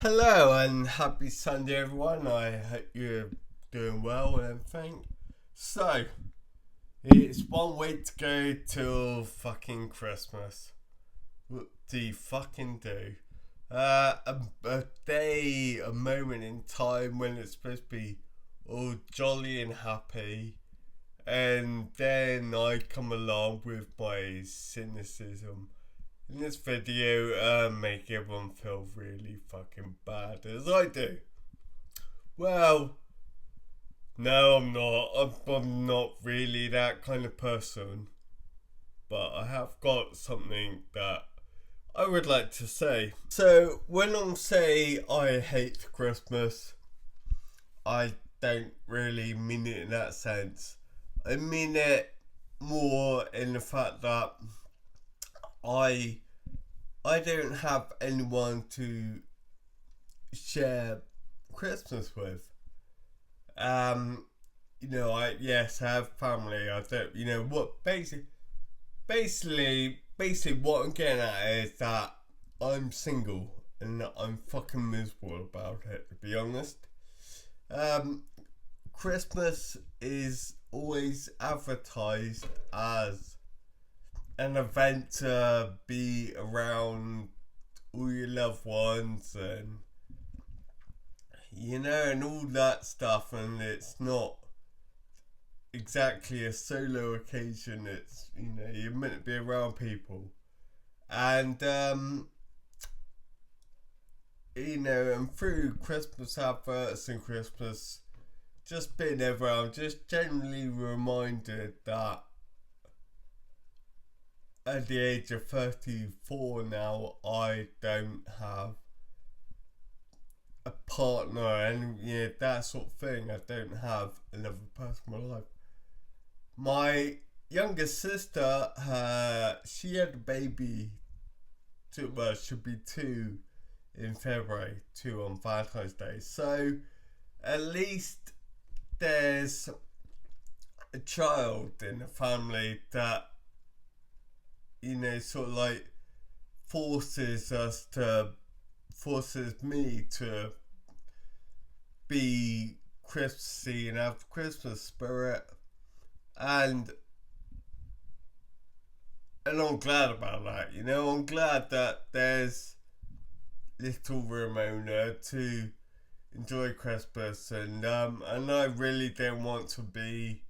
Hello and happy Sunday, everyone. I hope you're doing well and everything. So, it's 1 week to go till fucking Christmas. What do you fucking do? A day, a moment in time when it's supposed to be all jolly and happy, and then I come along with my cynicism in this video, make everyone feel really fucking bad as I do. Well, no, I'm not. I'm not really that kind of person. But I have got something that I would like to say. So, when I say I hate Christmas, I don't really mean it in that sense. I mean it more in the fact that I I don't have anyone to share Christmas with. Um, I have family. I don't. What basically what I'm getting at is that I'm single and I'm fucking miserable about it. To be honest, um, Christmas is always advertised as an event to be around all your loved ones and all that stuff, and it's not exactly a solo occasion. It's you're meant to be around people, and and through Christmas adverts and Christmas just being everywhere, I'm just generally reminded that at the age of 34 now, I don't have a partner and that sort of thing. I don't have another person in my life. My younger sister, she had a baby. Should be two in February, two on Valentine's Day. So at least there's a child in the family that sort of like forces me to be Christmassy and have Christmas spirit, and I'm glad about that. I'm glad that there's little Ramona to enjoy Christmas, and I really don't want to be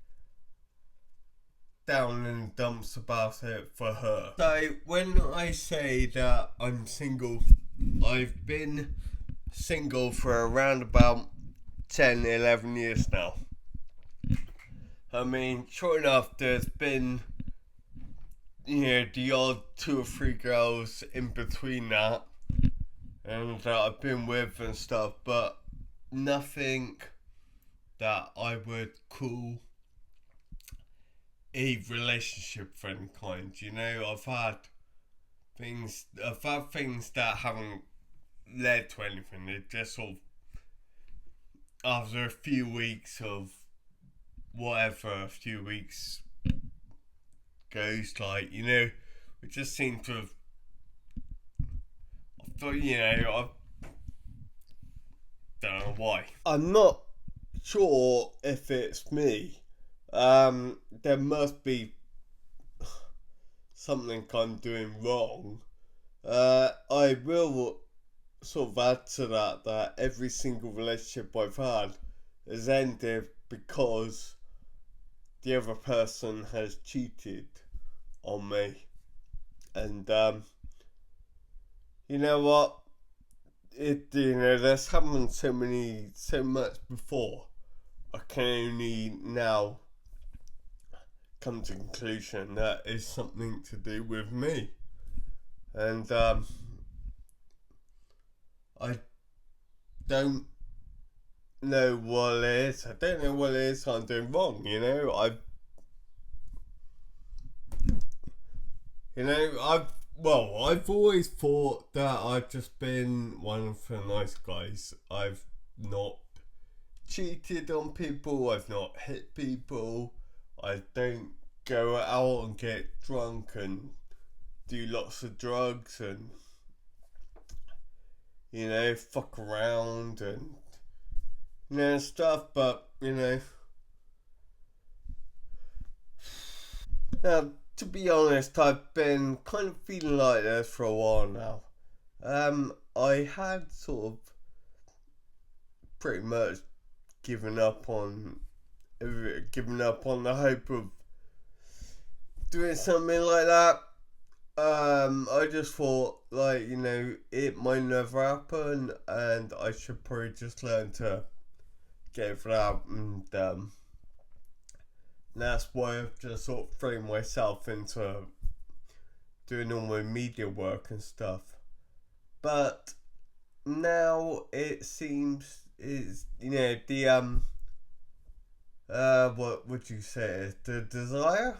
down in the dumps about it for her. So when I say that I'm single, I've been single for around about 10, 11 years now. I mean, sure enough, there's been the odd two or three girls in between that, and that I've been with and stuff, but nothing that I would call a relationship of any kind. I've had things that haven't led to anything. It just sort of, after a few weeks of whatever a few weeks goes like, we just seem to have, I don't know why. I'm not sure if it's me. There must be something I'm doing wrong. I will sort of add to that every single relationship I've had has ended because the other person has cheated on me. And you know what? That's happened so much before. I can only now come to the conclusion that is something to do with me. And I don't know what it is. I don't know what it is I'm doing wrong. I've always thought that I've just been one of the nice guys. I've not cheated on people. I've not hit people. I don't go out and get drunk and do lots of drugs and fuck around and stuff. But now, to be honest, I've been kind of feeling like this for a while now. I had sort of pretty much given up on the hope of doing something like that. I just thought, like, it might never happen, and I should probably just learn to get it out. And that's why I've just sort of thrown myself into doing all my media work and stuff. But now it seems is the what would you say, the desire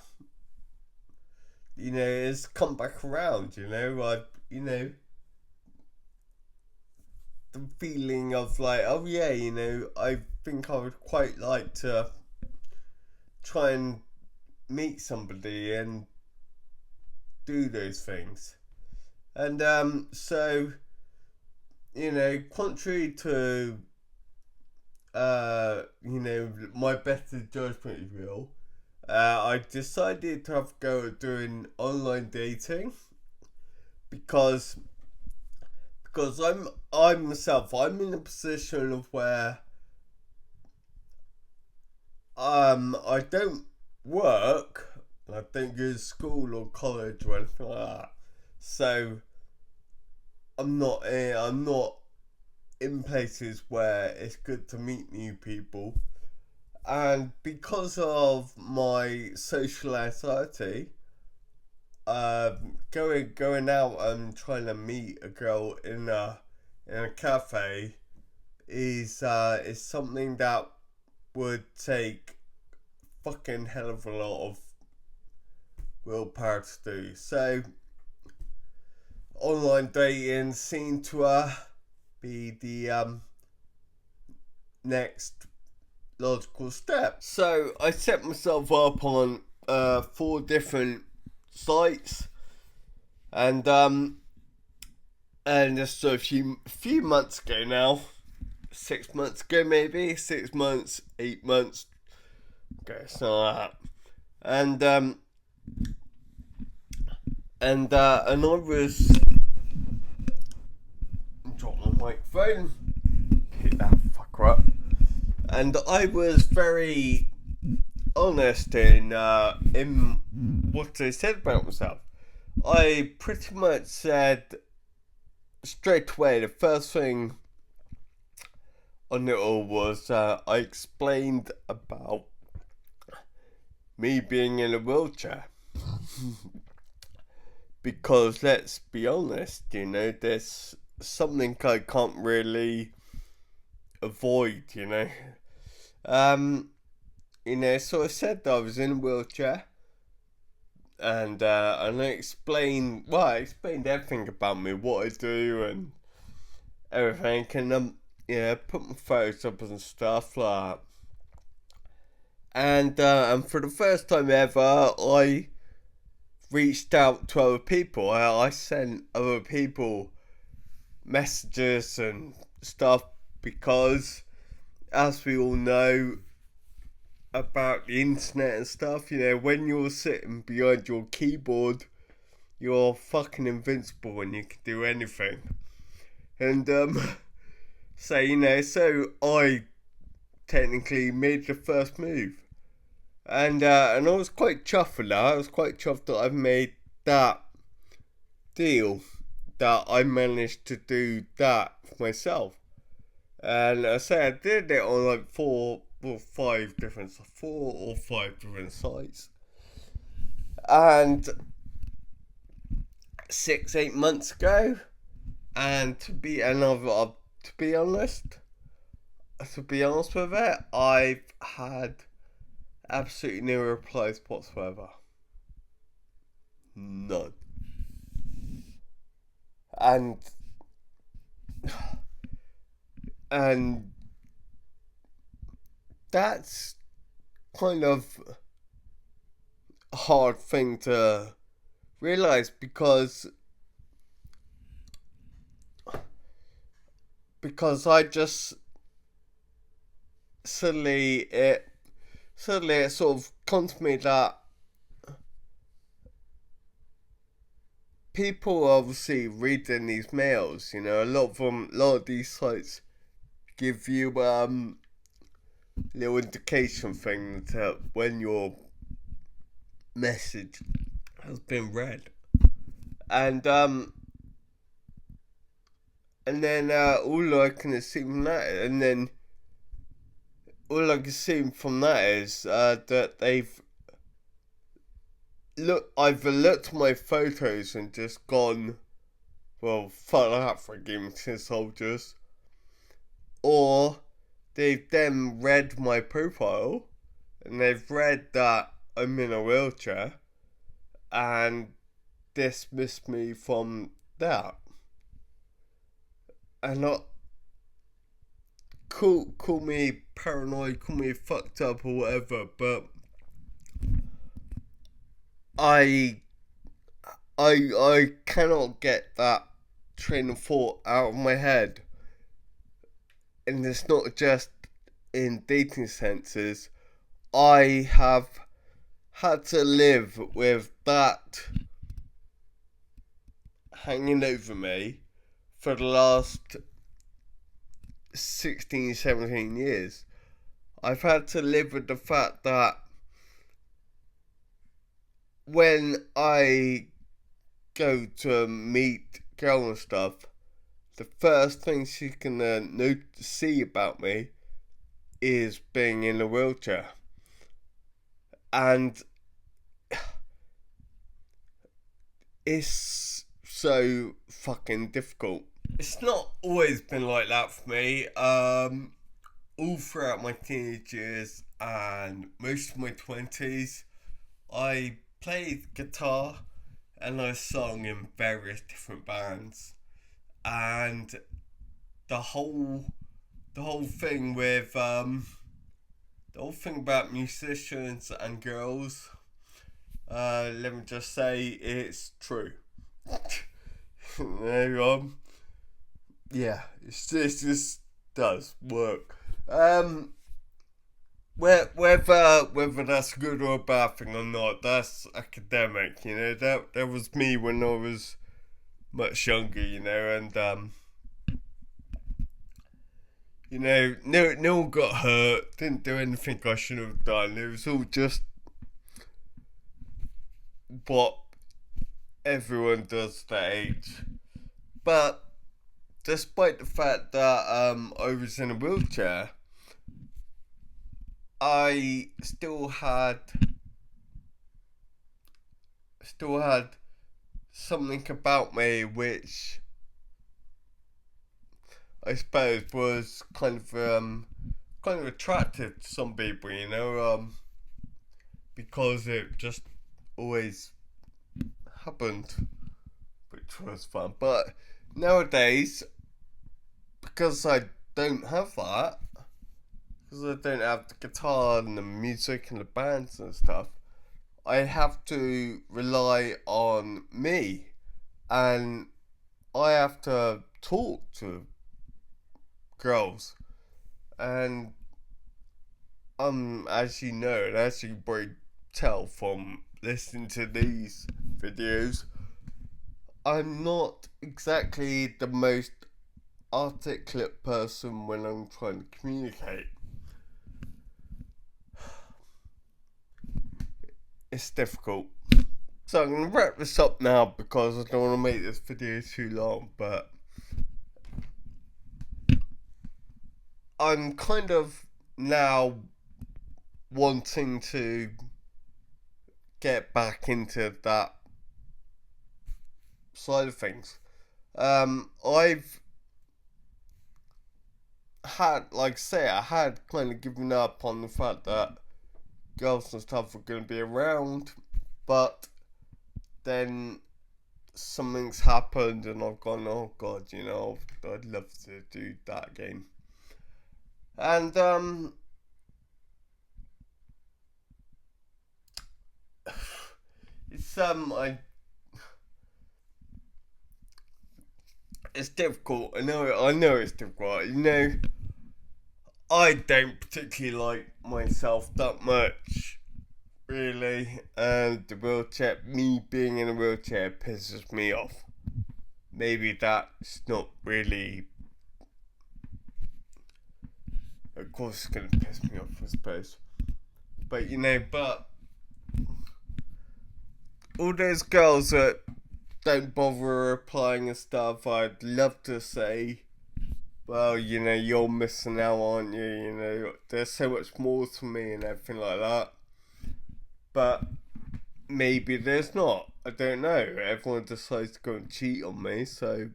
has come back around. The feeling of like, oh yeah, I think I would quite like to try and meet somebody and do those things. And so contrary to my better judgment, if you will, I decided to have a go at doing online dating because I'm myself. I'm in a position of where I don't work. I don't go to school or college or anything like that. So I'm not in places where it's good to meet new people. And because of my social anxiety, going out and trying to meet a girl in a cafe is something that would take fucking hell of a lot of willpower to do. So online dating seemed to be the next logical step. So I set myself up on 4 different sites, and just a few months ago now, 6 months ago maybe, 6 months, 8 months ago, so like that, and I was drop my microphone, hit that fucker up. And I was very honest in what I said about myself. I pretty much said straight away, the first thing on it all was I explained about me being in a wheelchair. Because let's be honest, there's something I can't really avoid, so I said that I was in a wheelchair, and I explained everything about me, what I do, and everything, and put my photos up and stuff like that. And for the first time ever, I reached out to other people. I sent other people messages and stuff because, as we all know about the internet and stuff, when you're sitting behind your keyboard, you're fucking invincible and you can do anything. And so I technically made the first move, and I was quite chuffed with that. I was quite chuffed that I've made that deal, that I managed to do that for myself. And I say I did it on like 4 or 5 different sites. And 6-8 months ago, and to be honest with it, I've had absolutely no replies whatsoever. None. And that's kind of a hard thing to realize, because because I just suddenly it sort of comes to me that people are obviously reading these mails. You know, a lot of these sites give you little indication things that when your message has been read, and then all I can assume from that, and then all I can assume from that is that they've either looked at my photos and just gone, well, fuck that for Game Tin Soldiers, or they've then read my profile and they've read that I'm in a wheelchair and dismissed me from that. And not call me paranoid, call me fucked up or whatever, but I cannot get that train of thought out of my head. And it's not just in dating senses. I have had to live with that hanging over me for the last 16, 17 years. I've had to live with the fact that when I go to meet girl and stuff, the first thing she can see about me is being in a wheelchair. And it's so fucking difficult. It's not always been like that for me. All throughout my teenage years and most of my 20s, I played guitar and I sung in various different bands. And the whole thing with the whole thing about musicians and girls, let me just say it's true. Yeah, it just does work. Whether that's a good or a bad thing or not, that's academic. You know, that was me when I was much younger. You know, and you know, no one got hurt. Didn't do anything I shouldn't have done. It was all just what everyone does at that age. But despite the fact that I was in a wheelchair, I still had something about me which I suppose was kind of attractive to some people, you know, because it just always happened, which was fun. But nowadays, because I don't have that, because I don't have the guitar and the music and the bands and stuff, I have to rely on me, and I have to talk to girls, and as you know, and as you probably tell from listening to these videos, I'm not exactly the most articulate person when I'm trying to communicate. It's difficult. So I'm going to wrap this up now because I don't want to make this video too long, but I'm kind of now wanting to get back into that side of things. I've had, I had kind of given up on the fact that girls and stuff were going to be around, but then something's happened and I've gone, oh god, you know, I'd love to do that again. And it's it's difficult. I know it's difficult. You know, I don't particularly like myself that much, really, and the wheelchair, me being in a wheelchair pisses me off. Maybe that's not really, of course, it's gonna piss me off, I suppose. But you know, but all those girls that don't bother replying and stuff, I'd love to say, well, you know, you're missing out, aren't you? You know, there's so much more to me and everything like that. But maybe there's not. I don't know. Everyone decides to go and cheat on me, so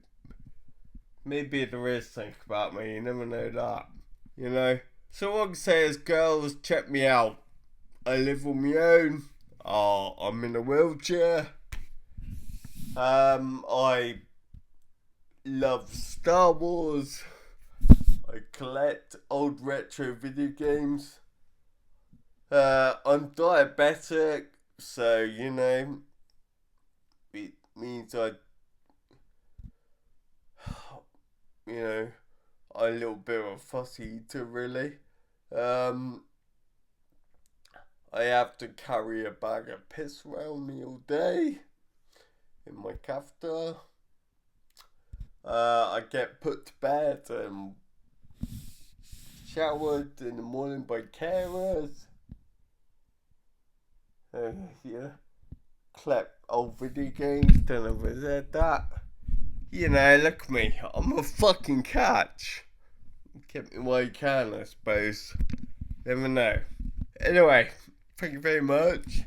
maybe there is something about me. You never know that. You know? So what I can say is, girls, check me out. I live on my own. I'm in a wheelchair. I love Star Wars. I collect old retro video games. I'm diabetic, so you know, it means I'm a little bit of a fussy eater, really. Um, I have to carry a bag of piss around me all day in my catheter. I get put to bed and showered in the morning by carers. Yeah. Collect old video games, don't know if I said that. You know, look at me, I'm a fucking catch. Get me while you can, I suppose. Never know. Anyway, thank you very much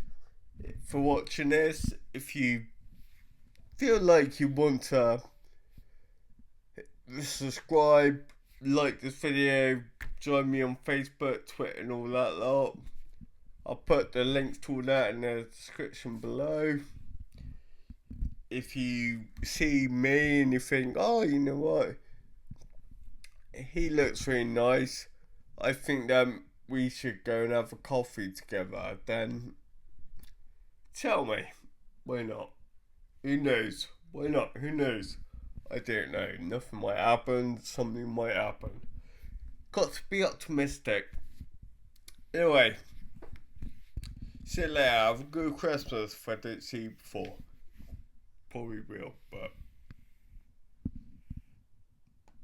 for watching this. If you feel like you want to subscribe, like this video, join me on Facebook, Twitter and all that lot. I'll put the links to all that in the description below. If you see me and you think, oh, you know what, he looks really nice, I think that we should go and have a coffee together, then tell me. Why not? Who knows? Why not? Who knows? I don't know. Nothing might happen. Something might happen. Got to be optimistic. Anyway, see you later. Have a good Christmas if I don't see you before. Probably will, but